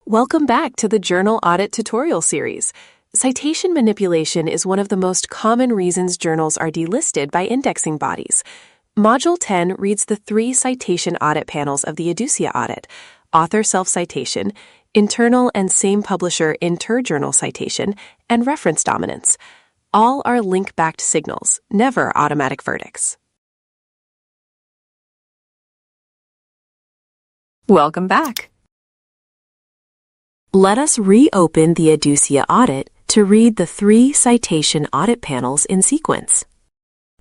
Welcome back to the Journal Audit tutorial series. Citation manipulation is one of the most common reasons journals are delisted by indexing bodies. Module 10 reads the 3 citation audit panels of the Edusia audit: author self-citation, internal and same publisher inter-journal citation, and reference dominance. All are link-backed signals, never automatic verdicts. Welcome back. Let us reopen the Edusia audit to read the 3 citation audit panels in sequence.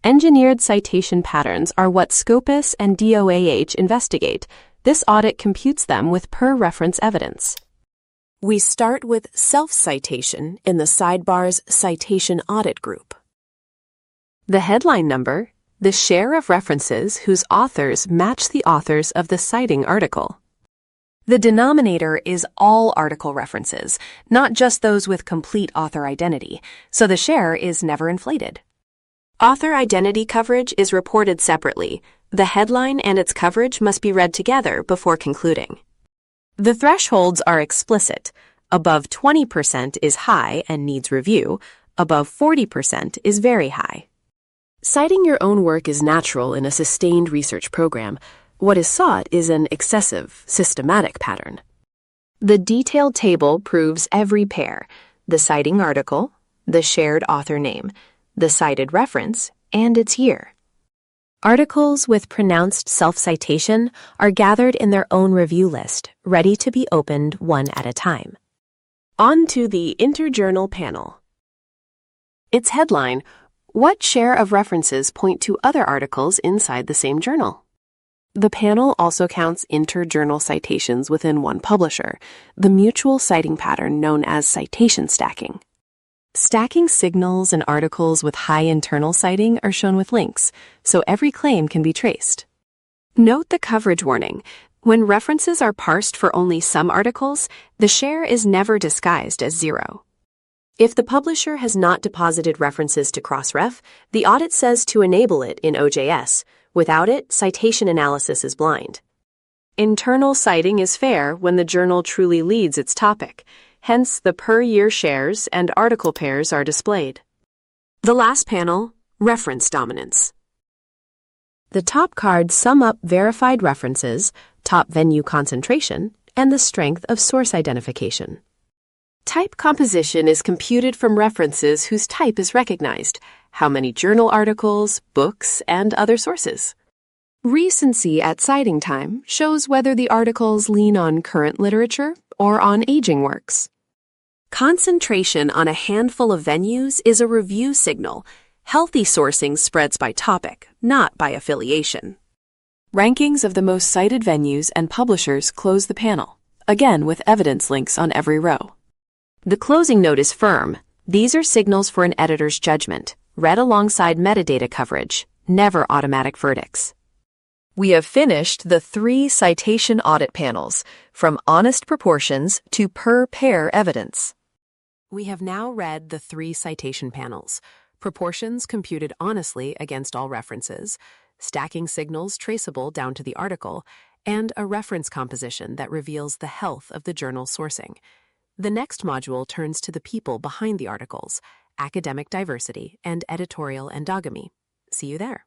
Engineered citation patterns are what Scopus and DOAH investigate. This audit computes them with per-reference evidence. We start with self-citation in the sidebar's Citation Audit group. The headline number, the share of references whose authors match the authors of the citing article. The denominator is all article references, not just those with complete author identity, so the share is never inflated. Author identity coverage is reported separately. The headline and its coverage must be read together before concluding. The thresholds are explicit. Above 20% is high and needs review. Above 40% is very high. Citing your own work is natural in a sustained research program. What is sought is an excessive, systematic pattern. The detailed table proves every pair: the citing article, the shared author name, the cited reference, and its year. Articles with pronounced self-citation are gathered in their own review list, ready to be opened one at a time. On to the interjournal panel. Its headline: what share of references point to other articles inside the same journal? The panel also counts interjournal citations within one publisher, the mutual citing pattern known as citation stacking. Stacking signals and articles with high internal citing are shown with links, so every claim can be traced. Note the coverage warning. When references are parsed for only some articles, the share is never disguised as 0. If the publisher has not deposited references to Crossref, the audit says to enable it in OJS. Without it, citation analysis is blind. Internal citing is fair when the journal truly leads its topic. Hence, the per-year shares and article pairs are displayed. The last panel, reference dominance. The top cards sum up verified references, top venue concentration, and the strength of source identification. Type composition is computed from references whose type is recognized: how many journal articles, books, and other sources. Recency at citing time shows whether the articles lean on current literature or on aging works. Concentration on a handful of venues is a review signal. Healthy sourcing spreads by topic, not by affiliation. Rankings of the most cited venues and publishers close the panel, again with evidence links on every row. The closing note is firm. These are signals for an editor's judgment, read alongside metadata coverage, never automatic verdicts. We have finished the 3 citation audit panels, from honest proportions to per-pair evidence. We have now read the 3 citation panels: proportions computed honestly against all references, stacking signals traceable down to the article, and a reference composition that reveals the health of the journal sourcing. The next module turns to the people behind the articles: academic diversity and editorial endogamy. See you there.